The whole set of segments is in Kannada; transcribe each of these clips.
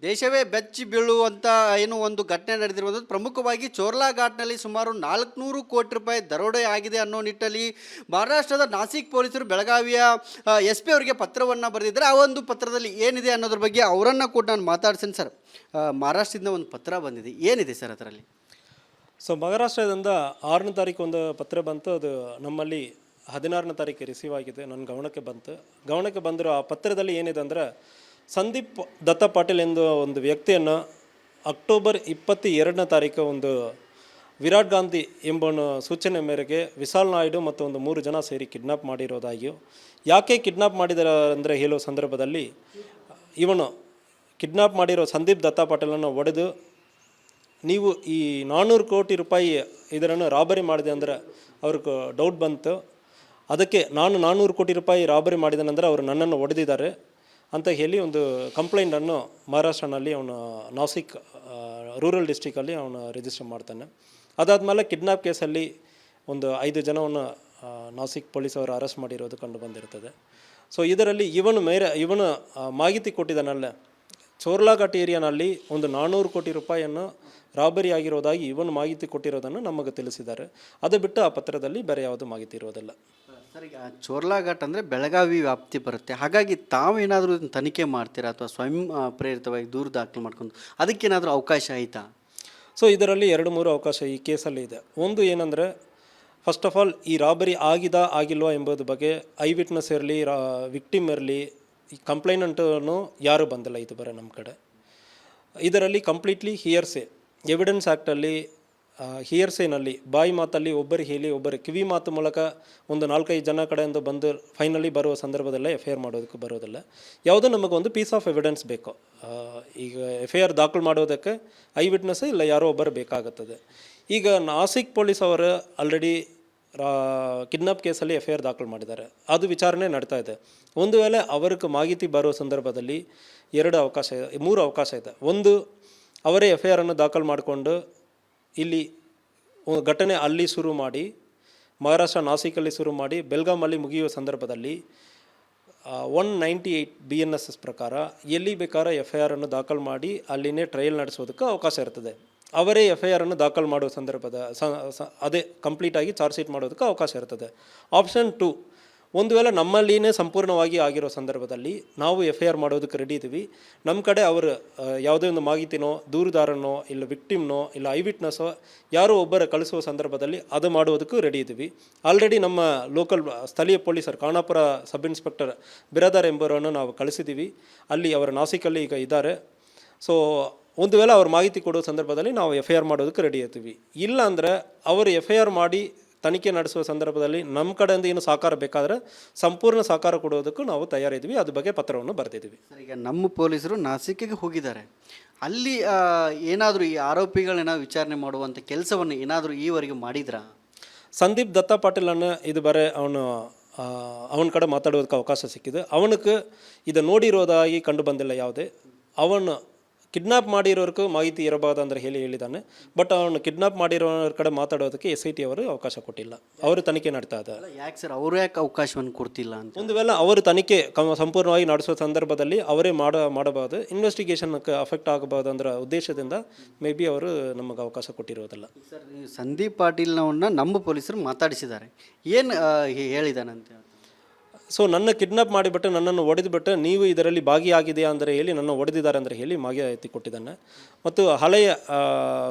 ದೇಶವೇ ಬೆಚ್ಚಿ ಬೀಳುವಂಥ ಏನು ಒಂದು ಘಟನೆ ನಡೆದಿರುವಂಥದ್ದು ಪ್ರಮುಖವಾಗಿ ಚೋರ್ಲಾ ಘಾಟ್ನಲ್ಲಿ ಸುಮಾರು 400 ಕೋಟಿ ರೂಪಾಯಿ ದರೋಡೆ ಆಗಿದೆ ಅನ್ನೋ ನಿಟ್ಟಲ್ಲಿ ಮಹಾರಾಷ್ಟ್ರದ ನಾಸಿಕ್ ಪೊಲೀಸರು ಬೆಳಗಾವಿಯ SP ಅವರಿಗೆ ಪತ್ರವನ್ನು ಬರೆದಿದ್ದಾರೆ. ಆ ಒಂದು ಪತ್ರದಲ್ಲಿ ಏನಿದೆ ಅನ್ನೋದ್ರ ಬಗ್ಗೆ ಅವರನ್ನು ಕೂಡ ನಾನು ಮಾತಾಡ್ತೀನಿ ಸರ್. ಮಹಾರಾಷ್ಟ್ರದಿಂದ ಒಂದು ಪತ್ರ ಬಂದಿದೆ, ಏನಿದೆ ಸರ್ ಅದರಲ್ಲಿ? ಸೊ ಮಹಾರಾಷ್ಟ್ರದಿಂದ 6ನೇ ತಾರೀಕು ಒಂದು ಪತ್ರ ಬಂತು. ಅದು ನಮ್ಮಲ್ಲಿ 16ನೇ ತಾರೀಕು ರಿಸೀವ್ ಆಗಿದೆ, ನನ್ನ ಗಮನಕ್ಕೆ ಬಂದಿರೋ ಆ ಪತ್ರದಲ್ಲಿ ಏನಿದೆ ಅಂದರೆ, ಸಂದೀಪ್ ದತ್ತ ಪಾಟೀಲ್ ಎಂದು ಒಂದು ವ್ಯಕ್ತಿಯನ್ನು ಅಕ್ಟೋಬರ್ 22ನೇ ತಾರೀಕು ಒಂದು ವಿರಾಟ್ ಗಾಂಧಿ ಎಂಬನ ಸೂಚನೆ ಮೇರೆಗೆ ವಿಶಾಲ್ ನಾಯ್ಡು ಮತ್ತು ಒಂದು 3 ಜನ ಸೇರಿ ಕಿಡ್ನಾಪ್ ಮಾಡಿರೋದಾಗಿಯೂ, ಯಾಕೆ ಕಿಡ್ನಾಪ್ ಮಾಡಿದ್ದಾರೆ ಅಂದರೆ ಹೇಳೋ ಸಂದರ್ಭದಲ್ಲಿ, ಇವನು ಕಿಡ್ನಾಪ್ ಮಾಡಿರೋ ಸಂದೀಪ್ ದತ್ತ ಪಾಟೀಲನ್ನು ಹೊಡೆದು, ನೀವು ಈ 400 ಕೋಟಿ ರೂಪಾಯಿ ಇದನ್ನು ರಾಬರಿ ಮಾಡಿದೆ ಅಂದರೆ ಅವ್ರಿಗೆ ಡೌಟ್ ಬಂತು. ಅದಕ್ಕೆ ನಾನು 400 ಕೋಟಿ ರೂಪಾಯಿ ರಾಬರಿ ಮಾಡಿದನೆಂದರೆ ಅವರು ನನ್ನನ್ನು ಹೊಡೆದಿದ್ದಾರೆ ಅಂತ ಹೇಳಿ ಒಂದು ಕಂಪ್ಲೇಂಟನ್ನು ಮಹಾರಾಷ್ಟ್ರನಲ್ಲಿ ಅವನು ನಾಸಿಕ್ ರೂರಲ್ ಡಿಸ್ಟ್ರಿಕ್ಟಲ್ಲಿ ಅವನು ರಿಜಿಸ್ಟರ್ ಮಾಡ್ತಾನೆ. ಅದಾದಮೇಲೆ ಕಿಡ್ನಾಪ್ ಕೇಸಲ್ಲಿ ಒಂದು 5 ಜನವನ್ನು ನಾಸಿಕ್ ಪೊಲೀಸವರು ಅರೆಸ್ಟ್ ಮಾಡಿರೋದು ಕಂಡು ಬಂದಿರ್ತದೆ. ಸೊ ಇದರಲ್ಲಿ ಇವನು ಮಾಹಿತಿ ಕೊಟ್ಟಿದ್ದಾನಲ್ಲ, ಚೋರ್ಲಾಘಾಟ್ ಏರಿಯಾನಲ್ಲಿ ಒಂದು 400 ಕೋಟಿ ರೂಪಾಯಿಯನ್ನು ರಾಬರಿ ಆಗಿರೋದಾಗಿ ಇವನು ಮಾಹಿತಿ ಕೊಟ್ಟಿರೋದನ್ನು ನಮಗೆ ತಿಳಿಸಿದ್ದಾರೆ. ಅದು ಬಿಟ್ಟು ಆ ಪತ್ರದಲ್ಲಿ ಬೇರೆ ಯಾವುದು ಮಾಹಿತಿ ಇರೋದಿಲ್ಲ. ಸರ್, ಈಗ ಚೋರ್ಲಾಘಾಟ್ ಅಂದರೆ ಬೆಳಗಾವಿ ವ್ಯಾಪ್ತಿ ಬರುತ್ತೆ. ಹಾಗಾಗಿ ತಾವೇನಾದರೂ ತನಿಖೆ ಮಾಡ್ತೀರಾ ಅಥವಾ ಸ್ವಯಂ ಪ್ರೇರಿತವಾಗಿ ದೂರು ದಾಖಲು ಮಾಡ್ಕೊಂಡು ಅದಕ್ಕೇನಾದರೂ ಅವಕಾಶ ಆಯಿತಾ? ಸೊ ಇದರಲ್ಲಿ 2-3 ಅವಕಾಶ ಈ ಕೇಸಲ್ಲಿ ಇದೆ. ಒಂದು ಏನಂದರೆ, ಫಸ್ಟ್ ಆಫ್ ಆಲ್ ಈ ರಾಬರಿ ಆಗಿಲ್ವಾ ಎಂಬುದ್ರ ಬಗ್ಗೆ ಐ ವಿಟ್ನೆಸ್ ಇರಲಿ, ವಿಕ್ಟಿಮ್ ಇರಲಿ, ಈ ಕಂಪ್ಲೇಂಟನ್ನು ಯಾರೂ ಬಂದಿಲ್ಲ ಇದುವರೆ ನಮ್ಮ ಕಡೆ. ಇದರಲ್ಲಿ ಕಂಪ್ಲೀಟ್ಲಿ ಹಿಯರ್ಸೆ, ಎವಿಡೆನ್ಸ್ ಆ್ಯಕ್ಟಲ್ಲಿ ಹಿಯರ್ಸೇನಲ್ಲಿ ಬಾಯಿ ಮಾತಲ್ಲಿ ಒಬ್ಬರು ಹೇಳಿ ಒಬ್ಬರು ಕಿವಿ ಮಾತು ಮೂಲಕ ಒಂದು 4-5 ಜನ ಕಡೆಯಿಂದ ಬಂದು ಫೈನಲಿ ಬರುವ ಸಂದರ್ಭದಲ್ಲೇ FIR ಮಾಡೋದಕ್ಕೆ ಬರೋದಿಲ್ಲ. ಯಾವುದೋ ನಮಗೊಂದು ಪೀಸ್ ಆಫ್ ಎವಿಡೆನ್ಸ್ ಬೇಕು. ಈಗ FIR ದಾಖಲು ಮಾಡೋದಕ್ಕೆ ಐ ವಿಟ್ನೆಸ್ ಇಲ್ಲ ಯಾರೋ ಒಬ್ಬರು ಬೇಕಾಗುತ್ತದೆ. ಈಗ ನಾಸಿಕ್ ಪೊಲೀಸ್ ಅವರು ಆಲ್ರೆಡಿ ಕಿಡ್ನಾಪ್ ಕೇಸಲ್ಲಿ FIR ದಾಖಲು ಮಾಡಿದ್ದಾರೆ, ಅದು ವಿಚಾರಣೆ ನಡ್ತಾ ಇದೆ. ಒಂದು ವೇಳೆ ಅವ್ರಿಗೆ ಮಾಹಿತಿ ಬರೋ ಸಂದರ್ಭದಲ್ಲಿ 3 ಅವಕಾಶ ಇದೆ. ಒಂದು, ಅವರೇ FIR ಅನ್ನು ದಾಖಲು ಮಾಡಿಕೊಂಡು ಇಲ್ಲಿ ಘಟನೆ ಅಲ್ಲಿ ಶುರು ಮಾಡಿ, ಮಹಾರಾಷ್ಟ್ರ ನಾಸಿಕಲ್ಲಿ ಶುರು ಮಾಡಿ ಬೆಲ್ಗಾಮಲ್ಲಿ ಮುಗಿಯುವ ಸಂದರ್ಭದಲ್ಲಿ 198 BNSS ಪ್ರಕಾರ ಎಲ್ಲಿ ಬೇಕಾದ್ರೆ FIR ಅನ್ನು ದಾಖಲು ಮಾಡಿ ಅಲ್ಲಿನೇ ಟ್ರಯಲ್ ನಡೆಸೋದಕ್ಕೆ ಅವಕಾಶ ಇರ್ತದೆ. ಅವರೇ FIR ಅನ್ನು ದಾಖಲು ಮಾಡುವ ಸಂದರ್ಭದ ಅದೇ ಕಂಪ್ಲೀಟಾಗಿ ಚಾರ್ಜ್ ಶೀಟ್ ಮಾಡೋದಕ್ಕೆ ಅವಕಾಶ ಇರ್ತದೆ. ಆಪ್ಷನ್ 2, ಒಂದು ವೇಳೆ ನಮ್ಮಲ್ಲಿನೇ ಸಂಪೂರ್ಣವಾಗಿ ಆಗಿರೋ ಸಂದರ್ಭದಲ್ಲಿ ನಾವು FIR ಮಾಡೋದಕ್ಕೆ ರೆಡಿ ಇದ್ದೀವಿ. ನಮ್ಮ ಕಡೆ ಅವರು ಯಾವುದೇ ಒಂದು ಮಾಹಿತಿನೋ, ದೂರುದಾರನೋ, ಇಲ್ಲ ವಿಕ್ಟಿಮ್ನೋ, ಇಲ್ಲ ಐ ವಿಟ್ನೆಸ್ಸೋ ಯಾರೋ ಒಬ್ಬರು ಕಳಿಸುವ ಸಂದರ್ಭದಲ್ಲಿ ಅದು ಮಾಡೋದಕ್ಕೂ ರೆಡಿ ಇದ್ದೀವಿ. ಆಲ್ರೆಡಿ ನಮ್ಮ ಲೋಕಲ್ ಸ್ಥಳೀಯ ಪೊಲೀಸರು ಖಾನಾಪುರ ಸಬ್ ಇನ್ಸ್ಪೆಕ್ಟರ್ ಬಿರಾದಾರ್ ಎಂಬುವರನ್ನು ನಾವು ಕಳಿಸಿದ್ದೀವಿ. ಅಲ್ಲಿ ಅವರ ನಾಸಿಕಲ್ಲಿ ಈಗ ಇದ್ದಾರೆ. ಸೊ ಒಂದು ವೇಳೆ ಅವ್ರ ಮಾಹಿತಿ ಕೊಡೋ ಸಂದರ್ಭದಲ್ಲಿ ನಾವು FIR ಮಾಡೋದಕ್ಕೆ ರೆಡಿ ಇರ್ತೀವಿ. ಇಲ್ಲ ಅಂದರೆ ಅವರು FIR ಮಾಡಿ ತನಿಖೆ ನಡೆಸುವ ಸಂದರ್ಭದಲ್ಲಿ ನಮ್ಮ ಕಡೆಯಿಂದ ಏನು ಸಹಕಾರ ಬೇಕಾದರೆ ಸಂಪೂರ್ಣ ಸಹಕಾರ ಕೊಡೋದಕ್ಕೂ ನಾವು ತಯಾರಿದ್ವಿ. ಅದ್ರ ಬಗ್ಗೆ ಪತ್ರವನ್ನು ಬರೆದಿದ್ದೀವಿ. ಈಗ ನಮ್ಮ ಪೊಲೀಸರು ನಾಸಿಕ್ಗೆ ಹೋಗಿದ್ದಾರೆ. ಅಲ್ಲಿ ಏನಾದರೂ ಈ ಆರೋಪಿಗಳೇನಾದ್ರು ವಿಚಾರಣೆ ಮಾಡುವಂಥ ಕೆಲಸವನ್ನು ಏನಾದರೂ ಈವರೆಗೆ ಮಾಡಿದ್ರಾ? ಸಂದೀಪ್ ದತ್ತ ಪಾಟೀಲನ್ನು ಇದು ಬರೀ ಅವನ ಕಡೆ ಮಾತಾಡೋದಕ್ಕೆ ಅವಕಾಶ ಸಿಕ್ಕಿದೆ. ಅವನಿಗೆ ಇದು ನೋಡಿರೋದಾಗಿ ಕಂಡು ಬಂದಿಲ್ಲ ಯಾವುದೇ. ಅವನು ಕಿಡ್ನಾಪ್ ಮಾಡಿರೋರ್ಗೂ ಮಾಹಿತಿ ಇರಬಾರ್ದು ಅಂದರೆ ಹೇಳಿದ್ದಾನೆ. ಬಟ್ ಅವನು ಕಿಡ್ನಾಪ್ ಮಾಡಿರೋರ ಕಡೆ ಮಾತಾಡೋದಕ್ಕೆ SIT ಅವರು ಅವಕಾಶ ಕೊಟ್ಟಿಲ್ಲ. ಅವರು ತನಿಖೆ ನಡ್ತಾ ಇದ್ದಾರೆ. ಯಾಕೆ ಸರ್, ಅವರು ಯಾಕೆ ಅವಕಾಶವನ್ನು ಕೊಡ್ತಿಲ್ಲ ಅಂತ? ಒಂದು ವೇಳೆ ಅವರು ತನಿಖೆ ಸಂಪೂರ್ಣವಾಗಿ ನಡೆಸೋ ಸಂದರ್ಭದಲ್ಲಿ ಅವರೇ ಮಾಡಬಹುದು, ಇನ್ವೆಸ್ಟಿಗೇಷನ್ಗೆ ಅಫೆಕ್ಟ್ ಆಗಬಹುದು ಅಂದ್ರೆ ಉದ್ದೇಶದಿಂದ ಮೇ ಬಿ ಅವರು ನಮಗೆ ಅವಕಾಶ ಕೊಟ್ಟಿರೋದಿಲ್ಲ. ಸರ್, ಸಂದೀಪ್ ಪಾಟೀಲ್ನವನ್ನ ನಮ್ಮ ಪೊಲೀಸರು ಮಾತಾಡಿಸಿದ್ದಾರೆ, ಏನು ಹೇಳಿದಾನಂತ? ಸೊ ನನ್ನ ಕಿಡ್ನಾಪ್ ಮಾಡಿಬಿಟ್ಟು ನನ್ನನ್ನು ಹೊಡೆದುಬಿಟ್ಟು ನೀವು ಇದರಲ್ಲಿ ಭಾಗಿಯಾಗಿದೆಯಾ ಅಂದರೆ ಹೇಳಿ ನನ್ನ ಹೊಡೆದಿದ್ದಾರೆ ಅಂದರೆ ಹೇಳಿ ಮಾಹಿತಿ ಕೊಟ್ಟಿದ್ದಾನೆ. ಮತ್ತು ಹಳೆಯ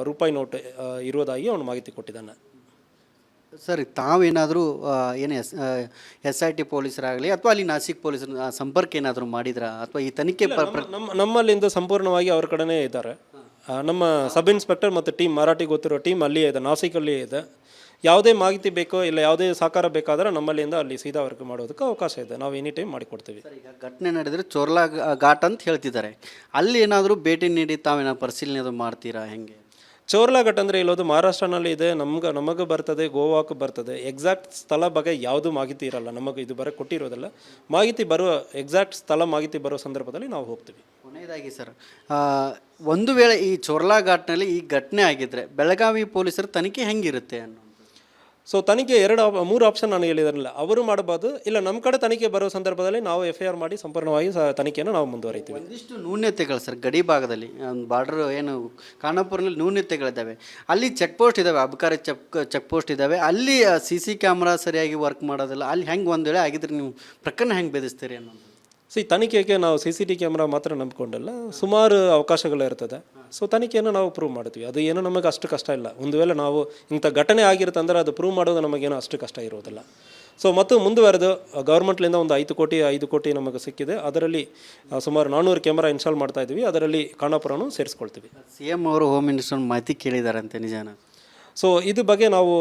ರೂಪಾಯಿ ನೋಟ್ ಇರೋದಾಗಿ ಅವನು ಮಾಹಿತಿ ಕೊಟ್ಟಿದ್ದಾನೆ. ಸರ್, ತಾವೇನಾದರೂ ಏನು SIT ಪೊಲೀಸರಾಗಲಿ ಅಥವಾ ಅಲ್ಲಿ ನಾಸಿಕ್ ಪೊಲೀಸರು ಸಂಪರ್ಕ ಏನಾದರೂ ಮಾಡಿದ್ರಾ ಅಥವಾ ಈ ತನಿಖೆ ನಮ್ಮಲ್ಲಿಂದ ಸಂಪೂರ್ಣವಾಗಿ ಅವ್ರ ಕಡೆನೇ ಇದ್ದಾರೆ. ನಮ್ಮ ಸಬ್ ಇನ್ಸ್ಪೆಕ್ಟರ್ ಮತ್ತು ಟೀಮ್, ಮರಾಠಿ ಗೊತ್ತಿರೋ ಟೀಮ್ ಅಲ್ಲಿಯೇ ಇದೆ, ನಾಸಿಕಲ್ಲಿ ಇದೆ. ಯಾವುದೇ ಮಾಹಿತಿ ಬೇಕೋ ಇಲ್ಲ ಯಾವುದೇ ಸಹಕಾರ ಬೇಕಾದರೆ ನಮ್ಮಲ್ಲಿಂದ ಅಲ್ಲಿ ಸೀದಾ ವರ್ಕ್ ಮಾಡೋದಕ್ಕೆ ಅವಕಾಶ ಇದೆ. ನಾವು ಎನಿ ಟೈಮ್ ಮಾಡಿಕೊಡ್ತೀವಿ. ಈಗ ಘಟನೆ ನಡೆದರೆ ಚೋರ್ಲಾ ಘಾಟ್ ಅಂತ ಹೇಳ್ತಿದ್ದಾರೆ, ಅಲ್ಲಿ ಏನಾದರೂ ಭೇಟಿ ನೀಡಿ ತಾವೇನಾದ್ರು ಪರಿಶೀಲನೆ ಅದು ಮಾಡ್ತೀರಾ? ಹೆಂಗೆ? ಚೋರ್ಲಾ ಘಾಟ್ ಅಂದರೆ ಇಲ್ಲೋದು ಮಹಾರಾಷ್ಟ್ರನಲ್ಲಿ ಇದೆ, ನಮಗೆ ಬರ್ತದೆ, ಗೋವಾಕ್ಕೆ ಬರ್ತದೆ. ಎಕ್ಸಾಕ್ಟ್ ಸ್ಥಳ ಬಗ್ಗೆ ಯಾವುದೂ ಮಾಹಿತಿ ಇರಲ್ಲ, ನಮಗೆ ಇದು ಬರೋ ಕೊಟ್ಟಿರೋದಿಲ್ಲ. ಮಾಹಿತಿ ಬರುವ ಎಕ್ಸಾಕ್ಟ್ ಸ್ಥಳ ಮಾಹಿತಿ ಬರೋ ಸಂದರ್ಭದಲ್ಲಿ ನಾವು ಹೋಗ್ತೀವಿ. ಕೊನೆಯದಾಗಿ ಸರ್, ಒಂದು ವೇಳೆ ಈ ಚೋರ್ಲಾ ಘಾಟ್ನಲ್ಲಿ ಈ ಘಟನೆ ಆಗಿದ್ದರೆ ಬೆಳಗಾವಿ ಪೊಲೀಸರ ತನಿಖೆ ಹೆಂಗಿರುತ್ತೆ ಅನ್ನೋ? ಸೊ ತನಿಖೆ ಮೂರು ಆಪ್ಷನ್ ನಾನು ಹೇಳಿದಾರಲ್ಲ, ಅವರು ಮಾಡಬಹುದು, ಇಲ್ಲ ನಮ್ಮ ಕಡೆ ತನಿಖೆ ಬರೋ ಸಂದರ್ಭದಲ್ಲಿ ನಾವು FIR ಮಾಡಿ ಸಂಪೂರ್ಣವಾಗಿ ತನಿಖೆಯನ್ನು ನಾವು ಮುಂದುವರಿತೀವಿ. ಒಂದಿಷ್ಟು ನ್ಯೂನ್ಯತೆಗಳು ಸರ್ ಗಡಿ ಭಾಗದಲ್ಲಿ ಬಾರ್ಡರ್ ಏನು ಖಾನಾಪುರನಲ್ಲಿ ನ್ಯೂನ್ಯತೆಗಳಿದ್ದಾವೆ. ಅಲ್ಲಿ ಚೆಕ್ ಪೋಸ್ಟ್ ಇದ್ದಾವೆ, ಅಬಕಾರಿ ಚೆಕ್ ಪೋಸ್ಟ್ ಇದ್ದಾವೆ. ಅಲ್ಲಿ CC ಕ್ಯಾಮ್ರಾ ಸರಿಯಾಗಿ ವರ್ಕ್ ಮಾಡೋದಿಲ್ಲ. ಅಲ್ಲಿ ಹೆಂಗೆ ಒಂದು ವೇಳೆ ಆಗಿದ್ರೆ ನೀವು ಪ್ರಕರಣ ಹೆಂಗೆ ಬೆದಸ್ತೀರಿ ಅನ್ನೋದು? ತನಿಖೆಗೆ ನಾವು CCTV ಕ್ಯಾಮ್ರಾ ಮಾತ್ರ ನಂಬ್ಕೊಂಡಿಲ್ಲ, ಸುಮಾರು ಅವಕಾಶಗಳಿರ್ತದೆ. ಸೊ ತನಿಖೆಯನ್ನು ನಾವು ಪ್ರೂವ್ ಮಾಡ್ತೀವಿ. ಅದು ಏನೋ ನಮಗೆ ಅಷ್ಟು ಕಷ್ಟ ಇಲ್ಲ. ಒಂದು ವೇಳೆ ನಾವು ಇಂಥ ಘಟನೆ ಆಗಿರುತ್ತೆ ಅಂದರೆ ಅದು ಪ್ರೂವ್ ಮಾಡೋದು ನಮಗೇನೋ ಅಷ್ಟು ಕಷ್ಟ ಇರೋದಿಲ್ಲ. ಸೊ ಮತ್ತು ಮುಂದುವರೆದು ಗೌರ್ಮೆಂಟ್ಲಿಂದ ಒಂದು 5 ಕೋಟಿ ನಮಗೆ ಸಿಕ್ಕಿದೆ. ಅದರಲ್ಲಿ ಸುಮಾರು 400 ಕ್ಯಾಮ್ರಾ ಇನ್ಸ್ಟಾಲ್ ಮಾಡ್ತಾ ಇದ್ದೀವಿ. ಅದರಲ್ಲಿ ಖಾನಾಪುರನೂ ಸೇರಿಸ್ಕೊಳ್ತೀವಿ. CM ಅವರು ಹೋಮ್ ಮಿನಿಸ್ಟರ್ ಮಾಹಿತಿ ಕೇಳಿದಾರಂತೆ, ನಿಜಾನ? ಸೊ ಇದ್ರ ಬಗ್ಗೆ ನಾವು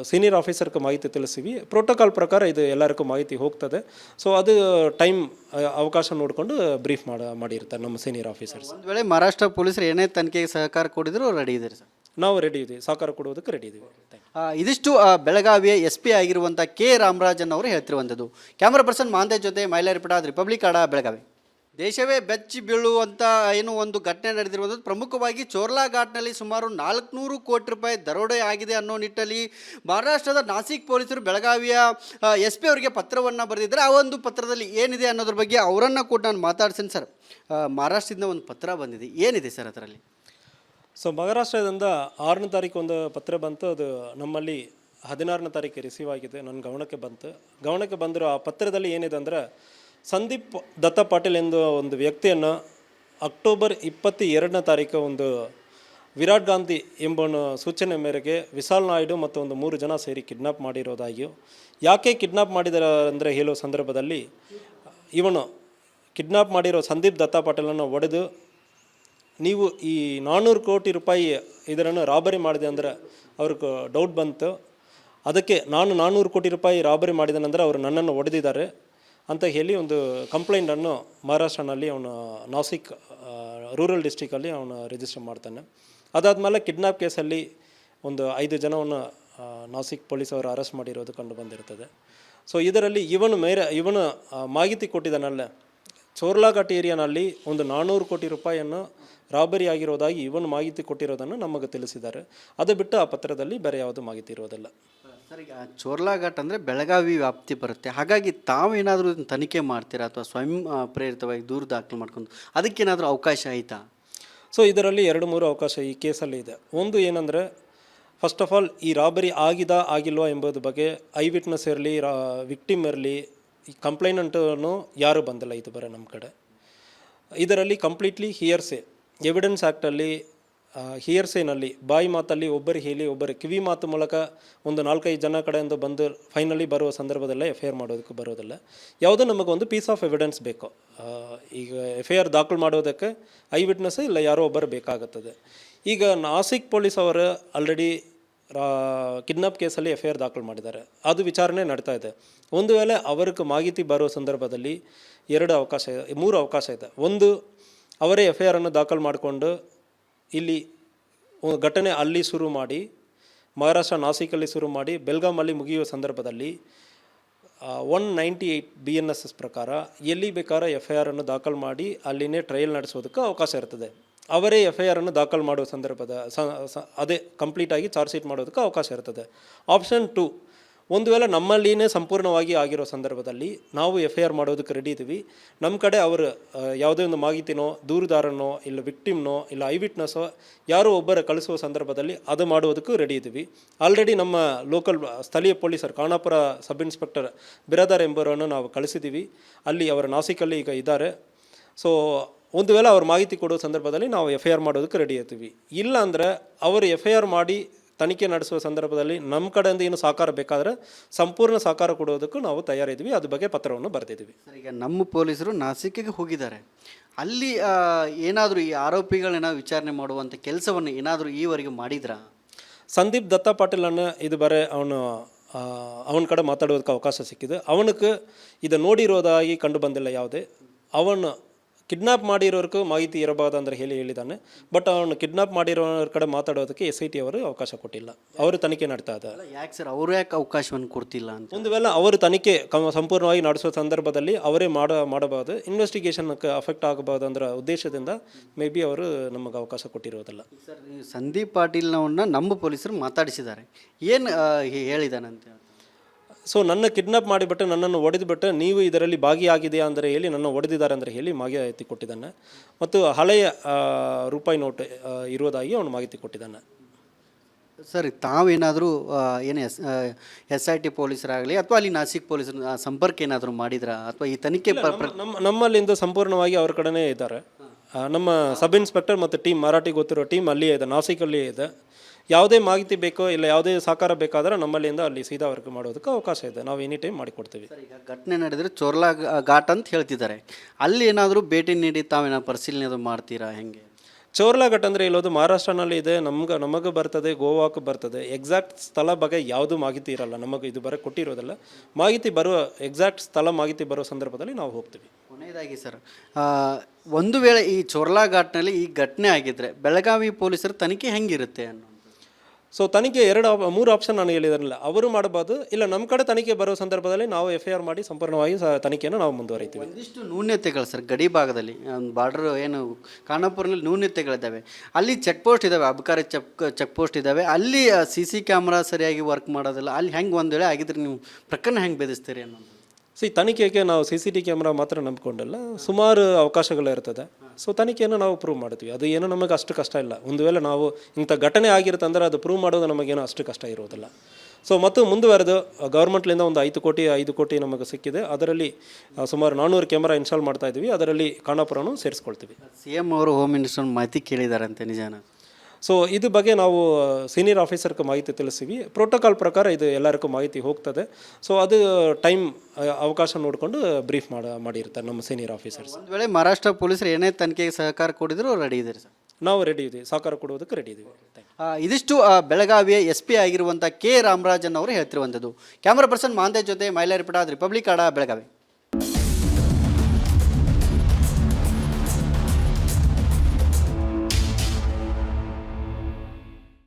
ಸೀನಿಯರ್ ಆಫೀಸರ್ಗೆ ಮಾಹಿತಿ ತಿಳಿಸ್ತೀವಿ. ಪ್ರೋಟೋಕಾಲ್ ಪ್ರಕಾರ ಇದು ಎಲ್ಲರಿಗೂ ಮಾಹಿತಿ ಹೋಗ್ತದೆ. ಸೊ ಅದು ಟೈಮ್ ಅವಕಾಶ ನೋಡಿಕೊಂಡು ಬ್ರೀಫ್ ಮಾಡಿರ್ತಾರೆ ನಮ್ಮ ಸೀನಿಯರ್ ಆಫೀಸರ್ಸ್. ಒಂದು ವೇಳೆ ಮಹಾರಾಷ್ಟ್ರ ಪೊಲೀಸರು ಏನೇ ತನಿಖೆಗೆ ಸಹಕಾರ ಕೊಡಿದ್ರು ರೆಡಿ ಇದ್ದೀರಿ ಸರ್? ನಾವು ರೆಡಿ ಇದ್ದೀವಿ, ಸಹಕಾರ ಕೊಡೋದಕ್ಕೆ ರೆಡಿ ಇದ್ದೀವಿ. ಇದಿಷ್ಟು ಬೆಳಗಾವಿಯ SP ಆಗಿರುವಂಥ K ರಾಮರಾಜನ್ ಅವರು ಹೇಳ್ತಿರುವಂಥದ್ದು. ಕ್ಯಾಮ್ರಾ ಪರ್ಸನ್ ಮಹಾಂತೇಶ್ ಜೊತೆ ಮೈಲಾರಿಪಟ, ರಿಪಬ್ಲಿಕ್ ಆಡ, ಬೆಳಗಾವಿ. ದೇಶವೇ ಬೆಚ್ಚಿ ಬೀಳುವಂಥ ಏನು ಒಂದು ಘಟನೆ ನಡೆದಿರುವಂಥದ್ದು, ಪ್ರಮುಖವಾಗಿ ಚೋರ್ಲಾ ಘಾಟ್ನಲ್ಲಿ ಸುಮಾರು 400 ಕೋಟಿ ರೂಪಾಯಿ ದರೋಡೆ ಆಗಿದೆ ಅನ್ನೋ ನಿಟ್ಟಲ್ಲಿ ಮಹಾರಾಷ್ಟ್ರದ ನಾಸಿಕ್ ಪೊಲೀಸರು ಬೆಳಗಾವಿಯ SP ಅವರಿಗೆ ಪತ್ರವನ್ನು ಬರೆದಿದ್ದಾರೆ. ಆ ಒಂದು ಪತ್ರದಲ್ಲಿ ಏನಿದೆ ಅನ್ನೋದ್ರ ಬಗ್ಗೆ ಅವರನ್ನು ಕೂಡ ನಾನು ಮಾತಾಡ್ತೀನಿ ಸರ್. ಮಹಾರಾಷ್ಟ್ರದಿಂದ ಒಂದು ಪತ್ರ ಬಂದಿದೆ, ಏನಿದೆ ಸರ್ ಅದರಲ್ಲಿ? ಸೊ ಮಹಾರಾಷ್ಟ್ರದಿಂದ 6ನೇ ತಾರೀಕು ಒಂದು ಪತ್ರ ಬಂತು. ಅದು ನಮ್ಮಲ್ಲಿ 16ನೇ ತಾರೀಕು ರಿಸೀವ್ ಆಗಿದೆ. ನನ್ನ ಗಮನಕ್ಕೆ ಬಂದಿರೋ ಆ ಪತ್ರದಲ್ಲಿ ಏನಿದೆ ಅಂದರೆ, ಸಂದೀಪ್ ದತ್ತ ಪಾಟೀಲ್ ಎಂದು ಒಂದು ವ್ಯಕ್ತಿಯನ್ನು ಅಕ್ಟೋಬರ್ 22ನೇ ತಾರೀಕು ಒಂದು ವಿರಾಟ್ ಗಾಂಧಿ ಎಂಬನ ಸೂಚನೆ ಮೇರೆಗೆ ವಿಶಾಲ್ ನಾಯ್ಡು ಮತ್ತು ಒಂದು 3 ಜನ ಸೇರಿ ಕಿಡ್ನಾಪ್ ಮಾಡಿರೋದಾಗಿಯೂ, ಯಾಕೆ ಕಿಡ್ನಾಪ್ ಮಾಡಿದಾರೆ ಅಂದರೆ ಹೇಳೋ ಸಂದರ್ಭದಲ್ಲಿ, ಇವನು ಕಿಡ್ನಾಪ್ ಮಾಡಿರೋ ಸಂದೀಪ್ ದತ್ತ ಪಾಟೀಲನ್ನು ಹೊಡೆದು, ನೀವು ಈ 400 ಕೋಟಿ ರೂಪಾಯಿ ಇದನ್ನು ರಾಬರಿ ಮಾಡಿದೆ ಅಂದರೆ ಅವ್ರಿಗೆ ಡೌಟ್ ಬಂತು. ಅದಕ್ಕೆ ನಾನು 400 ಕೋಟಿ ರೂಪಾಯಿ ರಾಬರಿ ಮಾಡಿದ ನಂತರ ಅವರು ನನ್ನನ್ನು ಹೊಡೆದಿದ್ದಾರೆ ಅಂತ ಹೇಳಿ ಒಂದು ಕಂಪ್ಲೇಂಟನ್ನು ಮಹಾರಾಷ್ಟ್ರನಲ್ಲಿ ಅವನು ನಾಸಿಕ್ ರೂರಲ್ ಡಿಸ್ಟಿಕಲ್ಲಿ ಅವನು ರಿಜಿಸ್ಟರ್ ಮಾಡ್ತಾನೆ. ಅದಾದಮೇಲೆ ಕಿಡ್ನಾಪ್ ಕೇಸಲ್ಲಿ ಒಂದು 5 ಜನವನ್ನು ನಾಸಿಕ್ ಪೊಲೀಸವರು ಅರೆಸ್ಟ್ ಮಾಡಿರೋದು ಕಂಡು ಬಂದಿರ್ತದೆ. ಸೊ ಇದರಲ್ಲಿ ಇವನು ಮಾಹಿತಿ ಕೊಟ್ಟಿದ್ದಾನಲ್ಲ, ಚೋರ್ಲಾಘಾಟ್ ಏರಿಯಾನಲ್ಲಿ ಒಂದು 400 ಕೋಟಿ ರೂಪಾಯಿಯನ್ನು ರಾಬರಿ ಆಗಿರೋದಾಗಿ ಇವನು ಮಾಹಿತಿ ಕೊಟ್ಟಿರೋದನ್ನು ನಮಗೆ ತಿಳಿಸಿದ್ದಾರೆ. ಅದು ಬಿಟ್ಟು ಆ ಪತ್ರದಲ್ಲಿ ಬೇರೆ ಯಾವುದು ಮಾಹಿತಿ ಇರೋದಿಲ್ಲ. ಸರ್, ಈಗ ಚೋರ್ಲಾ ಘಾಟ್ ಅಂದರೆ ಬೆಳಗಾವಿ ವ್ಯಾಪ್ತಿ ಬರುತ್ತೆ. ಹಾಗಾಗಿ ತಾವೇನಾದರೂ ತನಿಖೆ ಮಾಡ್ತೀರಾ ಅಥವಾ ಸ್ವಯಂ ಪ್ರೇರಿತವಾಗಿ ದೂರು ದಾಖಲು ಮಾಡ್ಕೊಂಡು ಅದಕ್ಕೇನಾದರೂ ಅವಕಾಶ ಆಯಿತಾ? ಸೊ ಇದರಲ್ಲಿ 2-3 ಅವಕಾಶ ಈ ಕೇಸಲ್ಲಿ ಇದೆ. ಒಂದು ಏನಂದರೆ, ಫಸ್ಟ್ ಆಫ್ ಆಲ್ ಈ ರಾಬರಿ ಆಗಿಲ್ವಾ ಎಂಬುದ್ರ ಬಗ್ಗೆ ಐ ವಿಟ್ನೆಸ್ ಇರಲಿ, ವಿಕ್ಟಿಮ್ ಇರಲಿ, ಈ ಕಂಪ್ಲೇಂಟನ್ನು ಯಾರೂ ಬಂದಿಲ್ಲ ಇದುವರೆ ನಮ್ಮ ಕಡೆ. ಇದರಲ್ಲಿ ಕಂಪ್ಲೀಟ್ಲಿ ಹಿಯರ್ಸೆ, ಎವಿಡೆನ್ಸ್ ಆ್ಯಕ್ಟಲ್ಲಿ ಹಿಯರ್ಸೇನಲ್ಲಿ ಬಾಯಿ ಮಾತಲ್ಲಿ ಒಬ್ಬರು ಹೇಳಿ ಒಬ್ಬರು ಕಿವಿ ಮಾತು ಮೂಲಕ ಒಂದು 4-5 ಜನ ಕಡೆಯಿಂದ ಬಂದು ಫೈನಲಿ ಬರುವ ಸಂದರ್ಭದಲ್ಲೇ FIR ಮಾಡೋದಕ್ಕೆ ಬರೋದಿಲ್ಲ. ಯಾವುದೋ ನಮಗೊಂದು ಪೀಸ್ ಆಫ್ ಎವಿಡೆನ್ಸ್ ಬೇಕು. ಈಗ FIR ದಾಖಲು ಮಾಡೋದಕ್ಕೆ ಐ ವಿಟ್ನೆಸ್ ಇಲ್ಲ ಯಾರೋ ಒಬ್ಬರು ಬೇಕಾಗುತ್ತದೆ. ಈಗ ನಾಸಿಕ್ ಪೊಲೀಸ್ ಅವರು ಆಲ್ರೆಡಿ ಕಿಡ್ನಾಪ್ ಕೇಸಲ್ಲಿ FIR ದಾಖಲು ಮಾಡಿದ್ದಾರೆ. ಅದು ವಿಚಾರಣೆ ನಡೀತಾ ಇದೆ. ಒಂದು ವೇಳೆ ಅವ್ರಿಗೆ ಮಾಹಿತಿ ಬರೋ ಸಂದರ್ಭದಲ್ಲಿ 3 ಅವಕಾಶ ಇದೆ. ಒಂದು, ಅವರೇ FIR ದಾಖಲು ಮಾಡಿಕೊಂಡು ಇಲ್ಲಿ ಘಟನೆ ಅಲ್ಲಿ ಶುರು ಮಾಡಿ, ಮಹಾರಾಷ್ಟ್ರ ನಾಸಿಕಲ್ಲಿ ಶುರು ಮಾಡಿ ಬೆಲ್ಗಾಮಲ್ಲಿ ಮುಗಿಯುವ ಸಂದರ್ಭದಲ್ಲಿ 198 BNSS ಪ್ರಕಾರ ಎಲ್ಲಿ ಬೇಕಾದ್ರೆ FIR ದಾಖಲು ಮಾಡಿ ಅಲ್ಲಿನೇ ಟ್ರಯಲ್ ನಡೆಸೋದಕ್ಕೆ ಅವಕಾಶ ಇರ್ತದೆ. ಅವರೇ FIR ದಾಖಲು ಮಾಡುವ ಸಂದರ್ಭದ ಅದೇ ಕಂಪ್ಲೀಟಾಗಿ ಚಾರ್ಜ್ ಶೀಟ್ ಮಾಡೋದಕ್ಕೆ ಅವಕಾಶ ಇರ್ತದೆ. ಆಪ್ಷನ್ 2, ಒಂದು ವೇಳೆ ನಮ್ಮಲ್ಲಿನೇ ಸಂಪೂರ್ಣವಾಗಿ ಆಗಿರೋ ಸಂದರ್ಭದಲ್ಲಿ ನಾವು FIR ಮಾಡೋದಕ್ಕೆ ರೆಡಿ ಇದ್ದೀವಿ. ನಮ್ಮ ಕಡೆ ಅವರು ಯಾವುದೇ ಒಂದು ಮಾಹಿತಿನೋ, ದೂರುದಾರನೋ, ಇಲ್ಲ ವಿಕ್ಟಿಮ್ನೋ, ಇಲ್ಲ ಐ ವಿಟ್ನೆಸ್ಸೋ ಯಾರೋ ಒಬ್ಬರ ಕಳಿಸುವ ಸಂದರ್ಭದಲ್ಲಿ ಅದು ಮಾಡೋದಕ್ಕೂ ರೆಡಿ ಇದ್ದೀವಿ. ಆಲ್ರೆಡಿ ನಮ್ಮ ಲೋಕಲ್ ಸ್ಥಳೀಯ ಪೊಲೀಸರು ಖಾನಾಪುರ ಸಬ್ ಇನ್ಸ್ಪೆಕ್ಟರ್ ಬಿರಾದಾರ್ ಎಂಬುವರನ್ನು ನಾವು ಕಳಿಸಿದ್ದೀವಿ. ಅಲ್ಲಿ ಅವರ ನಾಸಿಕಲ್ಲಿ ಈಗ ಇದ್ದಾರೆ. ಸೊ ಒಂದು ವೇಳೆ ಅವ್ರ ಮಾಹಿತಿ ಕೊಡೋ ಸಂದರ್ಭದಲ್ಲಿ ನಾವು FIR ಮಾಡೋದಕ್ಕೆ ರೆಡಿ ಇರ್ತೀವಿ. ಇಲ್ಲ ಅಂದರೆ ಅವರು FIR ಮಾಡಿ ತನಿಖೆ ನಡೆಸುವ ಸಂದರ್ಭದಲ್ಲಿ ನಮ್ಮ ಕಡೆಯಿಂದ ಏನು ಸಹಕಾರ ಬೇಕಾದರೆ ಸಂಪೂರ್ಣ ಸಹಕಾರ ಕೊಡೋದಕ್ಕೂ ನಾವು ತಯಾರಿದ್ದೀವಿ. ಅದ್ರ ಬಗ್ಗೆ ಪತ್ರವನ್ನು ಬರೆದಿದ್ದೀವಿ. ಸರ್, ಈಗ ನಮ್ಮ ಪೊಲೀಸರು ನಾಸಿಕ್ಕಿಗೆ ಹೋಗಿದ್ದಾರೆ. ಅಲ್ಲಿ ಏನಾದರೂ ಈ ಆರೋಪಿಗಳೇನಾದ್ರು ವಿಚಾರಣೆ ಮಾಡುವಂಥ ಕೆಲಸವನ್ನು ಏನಾದರೂ ಈವರೆಗೆ ಮಾಡಿದ್ರಾ? ಸಂದೀಪ್ ದತ್ತ ಪಾಟೀಲನ್ನು ಅವನ ಕಡೆ ಮಾತಾಡೋದಕ್ಕೆ ಅವಕಾಶ ಸಿಕ್ಕಿದೆ. ಅವನಿಗೆ ಇದು ನೋಡಿರೋದಾಗಿ ಕಂಡು ಬಂದಿಲ್ಲ ಯಾವುದೇ. ಅವನು ಕಿಡ್ನಾಪ್ ಮಾಡಿರೋರ್ಗೂ ಮಾಹಿತಿ ಇರಬಾರ್ದು ಅಂದರೆ ಹೇಳಿದ್ದಾನೆ. ಬಟ್ ಅವನು ಕಿಡ್ನಾಪ್ ಮಾಡಿರೋರ ಕಡೆ ಮಾತಾಡೋದಕ್ಕೆ SIT ಅವರು ಅವಕಾಶ ಕೊಟ್ಟಿಲ್ಲ. ಅವರು ತನಿಖೆ ನಡೆತಾ ಇದ್ದಾರೆ. ಯಾಕೆ ಸರ್ ಅವರು ಯಾಕೆ ಅವಕಾಶವನ್ನು ಕೊಡ್ತಿಲ್ಲ ಅಂತ? ಒಂದು ವೇಳೆ ಅವರು ತನಿಖೆ ಸಂಪೂರ್ಣವಾಗಿ ನಡೆಸುವ ಸಂದರ್ಭದಲ್ಲಿ ಅವರೇ ಮಾಡಬಹುದು, ಇನ್ವೆಸ್ಟಿಗೇಷನ್ಗೆ ಅಫೆಕ್ಟ್ ಆಗಬಹುದು ಅಂದ್ರೆ ಉದ್ದೇಶದಿಂದ ಮೇ ಬಿ ಅವರು ನಮಗೆ ಅವಕಾಶ ಕೊಟ್ಟಿರೋದಿಲ್ಲ. ಸರ್ ಈ ಸಂದೀಪ್ ಪಾಟೀಲ್ನವನ್ನ ನಮ್ಮ ಪೊಲೀಸರು ಮಾತಾಡಿಸಿದ್ದಾರೆ, ಏನು ಹೇಳಿದಾನಂತೆ? ಸೊ ನನ್ನ ಕಿಡ್ನಾಪ್ ಮಾಡಿಬಿಟ್ಟು ನನ್ನನ್ನು ಹೊಡೆದುಬಿಟ್ಟು ನೀವು ಇದರಲ್ಲಿ ಭಾಗಿಯಾಗಿದೆಯಾ ಅಂದರೆ ಹೇಳಿ ನನ್ನ ಹೊಡೆದಿದ್ದಾರೆ ಅಂದರೆ ಹೇಳಿ ಮಾಹಿತಿ ಕೊಟ್ಟಿದ್ದಾನೆ. ಮತ್ತು ಹಳೆಯ ರೂಪಾಯಿ ನೋಟ್ ಇರುವುದಾಗಿ ಅವನು ಮಾಹಿತಿ ಕೊಟ್ಟಿದ್ದಾನೆ. ಸರ್ ತಾವೇನಾದರೂ ಏನು SIT ಪೊಲೀಸರಾಗಲಿ ಅಥವಾ ಅಲ್ಲಿ ನಾಸಿಕ್ ಪೊಲೀಸರ ಸಂಪರ್ಕ ಏನಾದರೂ ಮಾಡಿದ್ರಾ ಅಥವಾ ಈ ತನಿಖೆ ನಮ್ಮಲ್ಲಿಂದ ಸಂಪೂರ್ಣವಾಗಿ ಅವ್ರ ಕಡೆನೇ ಇದ್ದಾರೆ. ನಮ್ಮ ಸಬ್ ಇನ್ಸ್ಪೆಕ್ಟರ್ ಮತ್ತು ಟೀಮ್ ಮರಾಠಿ ಗೊತ್ತಿರೋ ಟೀಮ್ ಅಲ್ಲಿಯೇ ಇದೆ, ನಾಸಿಕಲ್ಲಿಯೇ ಇದೆ. ಯಾವುದೇ ಮಾಹಿತಿ ಬೇಕೋ ಇಲ್ಲ ಯಾವುದೇ ಸಹಕಾರ ಬೇಕಾದರೆ ನಮ್ಮಲ್ಲಿಂದ ಅಲ್ಲಿ ಸೀದಾ ವರ್ಕ್ ಮಾಡೋದಕ್ಕೆ ಅವಕಾಶ ಇದೆ. ನಾವು ಎನಿ ಟೈಮ್ ಮಾಡಿಕೊಡ್ತೀವಿ. ಸರ್ ಈಗ ಘಟನೆ ನಡೆದರೆ ಚೋರ್ಲಾ ಘಾಟ್ ಅಂತ ಹೇಳ್ತಿದ್ದಾರೆ, ಅಲ್ಲಿ ಏನಾದರೂ ಭೇಟಿ ನೀಡಿ ತಾವೇನಾದ್ರು ಪರಿಶೀಲನೆ ಅದು ಮಾಡ್ತೀರಾ ಹೆಂಗೆ? ಚೋರ್ಲಾ ಘಟ್ ಅಂದರೆ ಇಲ್ಲೋದು ಮಹಾರಾಷ್ಟ್ರನಲ್ಲಿ ಇದೆ, ನಮಗೆ ಬರ್ತದೆ, ಗೋವಾಕ್ಕೆ ಬರ್ತದೆ. ಎಕ್ಸಾಕ್ಟ್ ಸ್ಥಳ ಬಗ್ಗೆ ಯಾವುದೂ ಮಾಹಿತಿ ಇರಲ್ಲ, ನಮಗೆ ಇದು ಬರೋ ಕೊಟ್ಟಿರೋದಲ್ಲ. ಮಾಹಿತಿ ಬರುವ ಎಕ್ಸಾಕ್ಟ್ ಸ್ಥಳ ಮಾಹಿತಿ ಬರೋ ಸಂದರ್ಭದಲ್ಲಿ ನಾವು ಹೋಗ್ತೀವಿ. ಕೊನೆಯದಾಗಿ ಸರ್, ಒಂದು ವೇಳೆ ಈ ಚೋರ್ಲಾ ಘಾಟ್ನಲ್ಲಿ ಈ ಘಟನೆ ಆಗಿದ್ದರೆ ಬೆಳಗಾವಿ ಪೊಲೀಸರ ತನಿಖೆ ಹೆಂಗಿರುತ್ತೆ ಅನ್ನೋ? ಸೊ ತನಿಖೆ 3 ಆಪ್ಷನ್ ನಾನು ಹೇಳಿದಾರಲ್ಲ, ಅವರು ಮಾಡಬಹುದು, ಇಲ್ಲ ನಮ್ಮ ಕಡೆ ತನಿಖೆ ಬರೋ ಸಂದರ್ಭದಲ್ಲಿ ನಾವು FIR ಮಾಡಿ ಸಂಪೂರ್ಣವಾಗಿ ತನಿಖೆಯನ್ನು ನಾವು ಮುಂದುವರಿತೀವಿ. ಒಂದಿಷ್ಟು ನ್ಯೂನ್ಯತೆಗಳು ಸರ್ ಗಡಿ ಭಾಗದಲ್ಲಿ, ಬಾರ್ಡರ್ ಏನು ಖಾನಾಪುರದಲ್ಲಿ ನ್ಯೂನ್ಯತೆಗಳಿದ್ದಾವೆ, ಅಲ್ಲಿ ಚೆಕ್ ಪೋಸ್ಟ್ ಇದ್ದಾವೆ, ಅಬಕಾರಿ ಚೆಕ್ ಪೋಸ್ಟ್ ಇದ್ದಾವೆ, ಅಲ್ಲಿ CC ಕ್ಯಾಮ್ರಾ ಸರಿಯಾಗಿ ವರ್ಕ್ ಮಾಡೋದಿಲ್ಲ. ಅಲ್ಲಿ ಹೆಂಗೆ ಒಂದು ವೇಳೆ ಆಗಿದ್ರೆ ನೀವು ಪ್ರಕರಣ ಹೆಂಗೆ ಬೆದರಿಸ್ತೀರಿ ಅನ್ನೋದು? ತನಿಖೆಗೆ ನಾವು CCTV ಕ್ಯಾಮ್ರಾ ಮಾತ್ರ ನಂಬಿಕೊಂಡಿಲ್ಲ, ಸುಮಾರು ಅವಕಾಶಗಳಿರ್ತದೆ. ಸೊ ತನಿಖೆಯನ್ನು ನಾವು ಪ್ರೂವ್ ಮಾಡ್ತೀವಿ. ಅದು ಏನೋ ನಮಗೆ ಅಷ್ಟು ಕಷ್ಟ ಇಲ್ಲ. ಒಂದು ವೇಳೆ ನಾವು ಇಂಥ ಘಟನೆ ಆಗಿರುತ್ತೆ ಅಂದರೆ ಅದು ಪ್ರೂವ್ ಮಾಡೋದು ನಮಗೇನೋ ಅಷ್ಟು ಕಷ್ಟ ಇರೋದಿಲ್ಲ. ಸೊ ಮತ್ತು ಮುಂದುವರೆದು ಗೌರ್ಮೆಂಟ್ಲಿಂದ ಒಂದು 5 ಕೋಟಿ ನಮಗೆ ಸಿಕ್ಕಿದೆ. ಅದರಲ್ಲಿ ಸುಮಾರು 400 ಕ್ಯಾಮ್ರಾ ಇನ್ಸ್ಟಾಲ್ ಮಾಡ್ತಾ ಇದ್ವಿ. ಅದರಲ್ಲಿ ಖಾನಾಪುರನೂ ಸೇರಿಸ್ಕೊಳ್ತೀವಿ. CM ಅವರು ಹೋಮ್ ಮಿನಿಸ್ಟರ್ ಮಾಹಿತಿ ಕೇಳಿದಾರಂತೆ, ನಿಜಾನ? ಸೊ ಇದು ಬಗ್ಗೆ ನಾವು ಸೀನಿಯರ್ ಆಫೀಸರ್ಗೆ ಮಾಹಿತಿ ತಿಳಿಸ್ತೀವಿ. ಪ್ರೋಟೋಕಾಲ್ ಪ್ರಕಾರ ಇದು ಎಲ್ಲರಿಗೂ ಮಾಹಿತಿ ಹೋಗ್ತದೆ. ಸೊ ಅದು ಟೈಮ್ ಅವಕಾಶ ನೋಡಿಕೊಂಡು ಬ್ರೀಫ್ ಮಾಡಿರ್ತಾರೆ ನಮ್ಮ ಸೀನಿಯರ್ ಆಫೀಸರ್ಸ್. ಒಂದು ವೇಳೆ ಮಹಾರಾಷ್ಟ್ರ ಪೊಲೀಸರು ಏನೇ ತನಿಖೆಗೆ ಸಹಕಾರ ಕೊಡಿದ್ರು ರೆಡಿ ಇದ್ದೀರಿ ಸರ್? ನಾವು ರೆಡಿ ಇದ್ದೀವಿ, ಸಹಕಾರ ಕೊಡುವುದಕ್ಕೆ ರೆಡಿ ಇದ್ದೀವಿ. ಇದಿಷ್ಟು ಬೆಳಗಾವಿಯ SP ಆಗಿರುವಂಥ K ರಾಮರಾಜನ್ ಅವರು ಹೇಳ್ತಿರುವಂಥದ್ದು. ಕ್ಯಾಮ್ರಾ ಪರ್ಸನ್ ಮಹಾಂತೇಶ್ ಜೊತೆ ಮೈಲಾರಿಪಟ, ರಿಪಬ್ಲಿಕ್ ಕನ್ನಡ, ಬೆಳಗಾವಿ.